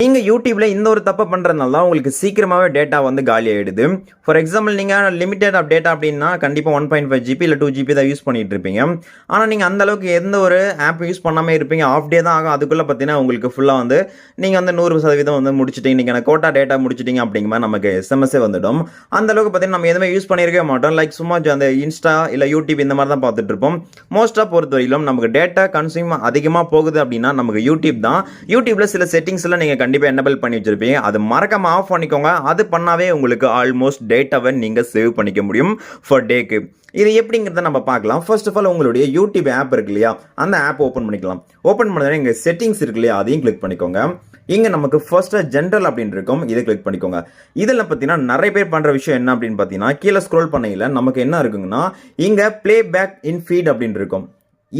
நீங்க யூடியூப்ல இந்த ஒரு தப்பு பண்றதுனால தான் உங்களுக்கு சீக்கிரமாவே டேட்டா வந்து காலி ஆயிடுது. ஃபார் எக்ஸாம்பிள் நீங்க லிமிட்டட் ஆஃப் டேட்டா அப்படின்னா கண்டிப்பா 1.5 ஜிபி இல்ல 2 ஜிபி தான் யூஸ் பண்ணிட்டு இருப்பீங்க. ஆனா நீங்க அந்த அளவுக்கு எந்த ஒரு ஆப் யூஸ் பண்ணாம இருப்பீங்க. ஆஃப் டே தான் ஆகும். அதுக்குள்ள பார்த்தீங்கன்னா உங்களுக்கு ஃபுல்லா வந்து நீங்க வந்து 100% வந்து முடிச்சிட்டீங்க. நீங்க கோட்டா டேட்டா முடிச்சிட்டீங்க அப்படிங்கிற மாதிரி நமக்கு எஸ்எம்எஸ்ஸே வந்துடும். அந்த அளவுக்கு பார்த்தீங்கன்னா நம்ம எதுவுமே யூஸ் பண்ணியிருக்கவே மாட்டோம். லைக் சும்மா அந்த இன்ஸ்டா இல்ல யூடியூப் இந்த மாதிரி தான் பார்த்துட்டு இருப்போம். மோஸ்டா பொறுத்தவரையிலும் நமக்கு டேட்டா கன்சியூம் அதிகமா போகுது அப்படின்னா நமக்கு யூடியூப் தான். யூடியூப்ல சில செட்டிங்ஸ் எல்லாம் நீங்க கண்டிப்பா எனேபிள் பண்ணி வச்சிருப்பீங்க. அது மறக்காம ஆஃப் பண்ணிக்கோங்க. அது பண்ணாவே உங்களுக்கு ஆல்மோஸ்ட் டேட்டாவை நீங்க சேவ் பண்ணிக்க முடியும் ஃபார் டேக்கு. இது எப்படிங்கிறத நம்ம பார்க்கலாம். ஃபர்ஸ்ட் ஆஃப் ஆல் உங்களுடைய யூடியூப் ஆப் இருக்கு இல்லையா, அந்த ஆப் ஓப்பன் பண்ணிக்கலாம். ஓப்பன் பண்ணதுனா இங்க செட்டிங்ஸ் இருக்கு இல்லையா, அதையும் கிளிக் பண்ணிக்கோங்க. இங்க நமக்கு ஃபர்ஸ்ட் ஜெனரல் அப்படின்னு இருக்கும், இதை கிளிக் பண்ணிக்கோங்க. இதில் பார்த்தீங்கன்னா நிறைய பேர் பண்ற விஷயம் என்ன அப்படின்னு பார்த்தீங்கன்னா, கீழே ஸ்க்ரோல் பண்ணையில நமக்கு என்ன இருக்குங்கன்னா இங்க பிளே பேக் இன் ஃபீட் அப்படின்னு இருக்கும்.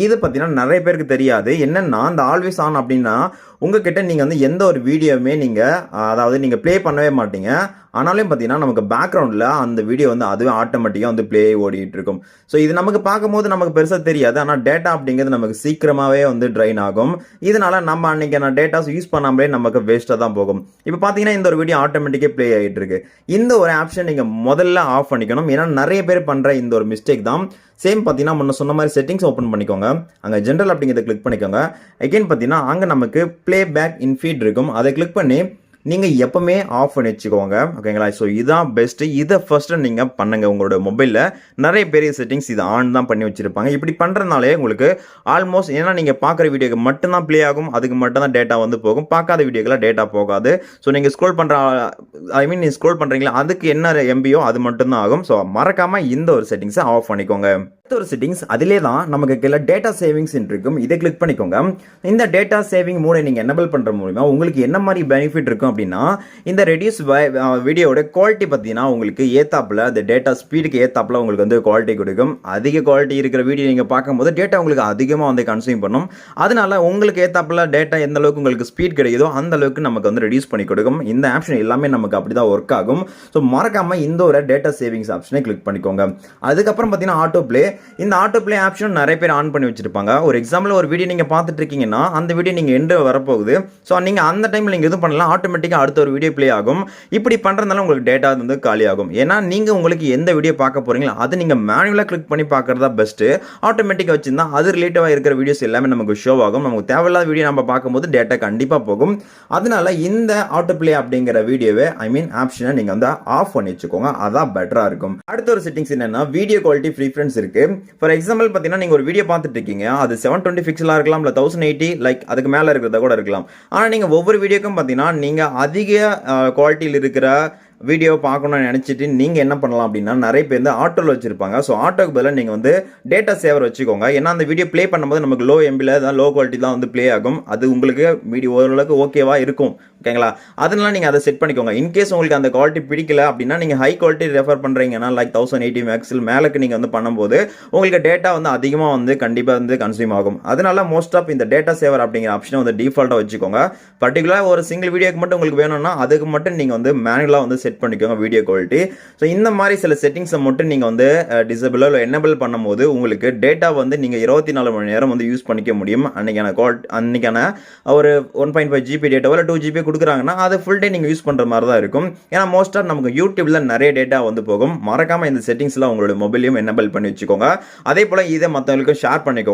இது பார்த்தீங்கன்னா நிறைய பேருக்கு தெரியாது. என்னன்னா அந்த ஆல்வேஸ் ஆன் அப்படின்னா உங்ககிட்ட நீங்க வந்து எந்த ஒரு வீடியோவுமே நீங்க அதாவது நீங்க ப்ளே பண்ணவே மாட்டீங்க. ஆனாலும் பார்த்தீங்கன்னா நமக்கு பேக்ரவுண்டில் அந்த வீடியோ வந்து அதுவே ஆட்டோமேட்டிக்காக வந்து ப்ளே ஓடிட்டு இருக்கும். ஸோ இது நமக்கு பார்க்கும்போது நமக்கு பெருசாக தெரியாது. ஆனால் டேட்டா அப்படிங்கிறது நமக்கு சீக்கிரமாகவே வந்து ட்ரைன் ஆகும். இதனால நம்ம அன்னைக்கான டேட்டாஸ் யூஸ் பண்ணாமலே நமக்கு வேஸ்ட்டாக தான் போகும். இப்போ பார்த்தீங்கன்னா இந்த ஒரு வீடியோ ஆட்டோமேட்டிக்காக ப்ளே ஆகிட்டு இருக்கு. இந்த ஒரு ஆப்ஷன் நீங்கள் முதல்ல ஆஃப் பண்ணிக்கணும். ஏன்னா நிறைய பேர் பண்ணுற இந்த ஒரு மிஸ்டேக் தான். சேம் பார்த்தீங்கன்னா முன்ன சொன்ன மாதிரி செட்டிங்ஸ் ஓப்பன் பண்ணிக்கோங்க. அங்கே ஜென்ரல் அப்படிங்கிறத கிளிக் பண்ணிக்கோங்க. அகைன் பார்த்தீங்கன்னா அங்கே நமக்கு ப்ளே பேக் இன் ஃபீட் இருக்கும். அதை கிளிக் பண்ணி நீங்கள் எப்பவுமே ஆஃப் பண்ணி வச்சுக்கோங்க. ஓகேங்களா? ஸோ இதான் பெஸ்ட்டு. இதை ஃபர்ஸ்ட்டு நீங்கள் பண்ணுங்க. உங்களோட மொபைலில் நிறைய பெரிய செட்டிங்ஸ் இதை ஆன் தான் பண்ணி வச்சுருப்பாங்க. இப்படி பண்ணுறதுனாலே உங்களுக்கு ஆல்மோஸ்ட் ஏன்னா நீங்கள் பார்க்குற வீடியோக்கு மட்டும்தான் ப்ளே ஆகும். அதுக்கு மட்டும் தான் டேட்டா வந்து போகும். பார்க்காத வீடியோக்கெல்லாம் டேட்டா போகாது. ஸோ நீங்கள் ஸ்க்ரோல் பண்ணுற நீங்கள் ஸ்க்ரோல் பண்ணுறீங்களா, அதுக்கு என்ன எம்பியோ அது மட்டும்தான் ஆகும். ஸோ மறக்காமல் இந்த ஒரு செட்டிங்ஸை ஆஃப் பண்ணிக்கோங்க. ஒரு செட்டிங்ஸ் அதிலே தான் நமக்கு கீழே டேட்டா சேவிங்ஸ் இருக்கும். இதை கிளிக் பண்ணிக்கோங்க. இந்த டேட்டா சேவிங் மூட நீங்க எனேபிள் பண்ற மூலமா உங்களுக்கு என்ன மாதிரி பெனிஃபிட் இருக்கும் அப்படின்னா, இந்த ரெடியூஸ் வீடியோட குவாலிட்டி பார்த்தீங்கன்னா உங்களுக்கு ஏத்தாப்புல அந்த டேட்டா ஸ்பீடுக்கு ஏத்தாப்புல உங்களுக்கு வந்து குவாலிட்டி கொடுக்கும். அதிக குவாலிட்டி இருக்கிற வீடியோ நீங்க பார்க்கும்போது டேட்டா உங்களுக்கு அதிகமாக வந்து கன்சியூம் பண்ணும். அதனால உங்களுக்கு ஏத்தாப்புல டேட்டா எந்த அளவுக்கு உங்களுக்கு ஸ்பீட் கிடைக்குதோ அந்த அளவுக்கு நமக்கு வந்து ரெடியூஸ் பண்ணி கொடுக்கும். இந்த ஆப்ஷன் எல்லாமே நமக்கு அப்படிதான் ஒர்க் ஆகும். ஸோ மறக்காம இந்த ஒரு டேட்டா சேவிங்ஸ் ஆப்ஷனை கிளிக் பண்ணிக்கோங்க. அதுக்கப்புறம் பார்த்தீங்கன்னா ஆட்டோ பிளே. இந்த ஆட்டோ பிளே ஆப்ஷன் நிறைய பேர் ஆன் பண்ணி வச்சிருப்பாங்க. ஒரு எக்ஸாம்பிள் ஒரு வீடியோ நீங்க பார்த்துட்டு இருக்கீங்கன்னா அந்த வீடியோ நீங்க எண்டு வரப்போகுது. ஸோ நீங்க அந்த டைம்ல நீங்க எதுவும் பண்ணலாம், ஆட்டோமேட்டிக்கா அடுத்த ஒரு வீடியோ பிளே ஆகும். இப்படி பண்றதுனால உங்களுக்கு டேட்டா வந்து காலி ஆகும். ஏன்னா நீங்க உங்களுக்கு எந்த வீடியோ பார்க்க போறீங்களோ அது நீங்க மேனுவலா கிளிக் பண்ணி பார்க்கறதா பெஸ்ட். ஆட்டோமேட்டிக்கா வச்சிருந்தா அது ரிலேட்டிவா இருக்கிற வீடியோஸ் எல்லாமே நமக்கு ஷோ ஆகும். நமக்கு தேவையில்லாத வீடியோ நம்ம பார்க்கும்போது டேட்டா கண்டிப்பா போகும். அதனால இந்த ஆட்டோ பிளே அப்படிங்கிற வீடியோவை ஆப்ஷனை நீங்க வந்து ஆஃப் பண்ணி வச்சுக்கோங்க. அதான் பெட்டரா இருக்கும். அடுத்த ஒரு செட்டிங்ஸ் என்னன்னா வீடியோ குவாலிட்டி ப்ரீஃபரன்ஸ் இருக்கு. ஃபார் எக்ஸாம்பிள் பார்த்தீங்கன்னா நீங்கள் ஒரு வீடியோ பார்த்துட்டு இருக்கீங்க. அது 720 பிக்சலாக இருக்கலாம், இல்லை 1080 லைக் அதுக்கு மேலே இருக்கிறத கூட இருக்கலாம். ஆனால் நீங்கள் ஒவ்வொரு வீடியோக்கும் பார்த்தீங்கன்னா நீங்கள் அதிக குவாலிட்டியில் இருக்கிற வீடியோ பார்க்கணும்னு நினச்சிட்டு நீங்கள் என்ன பண்ணலாம் அப்படின்னா நிறைய பேர் வந்து ஆட்டோவில் வச்சிருப்பாங்க. ஸோ ஆட்டோக்கு பதிலாக நீங்கள் வந்து டேட்டா சேவர் வச்சுக்கோங்க. ஏன்னா அந்த வீடியோ ப்ளே பண்ணும்போது நமக்கு லோ எம்பியில் தான் லோ குவாலிட்டி தான் வந்து ப்ளே ஆகும். அது உங்களுக்கு வீடியோ ஓரளவுக்கு ஓகேவா இருக்கும். ஓகேங்களா? அதனால நீங்கள் அதை செட் பண்ணிக்கோங்க. இன்கேஸ் உங்களுக்கு அந்த குவாலிட்டி பிடிக்கல அப்படின்னா நீங்கள் ஹை குவாலிட்டி ரெஃபர் பண்ணுறீங்கன்னா லைக் 1080 மேக்ஸில் மேலுக்கு நீங்கள் வந்து பண்ணும்போது உங்களுக்கு டேட்டா வந்து அதிகமாக வந்து கண்டிப்பாக வந்து கன்சியூம் ஆகும். அதனால மோஸ்ட் ஆஃப் இந்த டேட்டா சேவர் அப்படிங்கிற ஆப்ஷனை வந்து டிஃபால்ட்டாக வச்சுக்கோங்க. பர்டிகுலராக ஒரு சிங்கிள் வீடியோக்கு மட்டும் உங்களுக்கு வேணும்னா அதுக்கு மட்டும் நீங்கள் வந்து மேனுவலாக வந்து செட் பண்ணிக்கோங்க வீடியோ குவாலிட்டி. ஸோ இந்த மாதிரி சில செட்டிங்ஸை மட்டும் நீங்கள் வந்து டிசபிள் இல்லை எனேபிள் பண்ணும்போது உங்களுக்கு டேட்டா வந்து நீங்கள் 24 மணி நேரம் வந்து யூஸ் பண்ணிக்க முடியும். அன்னைக்கான ஒரு 1.5 ஜிபி டேட்டா இல்லை 2 ஜிபி கொடுக்குறாங்கன்னா அது ஃபுல் டே நீங்கள் யூஸ் பண்ணுற மாதிரி தான் இருக்கும். ஏன்னா மோஸ்ட்டாக நமக்கு யூடியூப்ல நிறைய டேட்டா வந்து போகும். மறக்காம இந்த செட்டிங்ஸ்லாம் உங்களோட மொபைலையும் எனேபிள் பண்ணி வச்சுக்கோங்க. அதே போல் இதை மற்றவங்களுக்கும் ஷேர் பண்ணிக்கோங்க.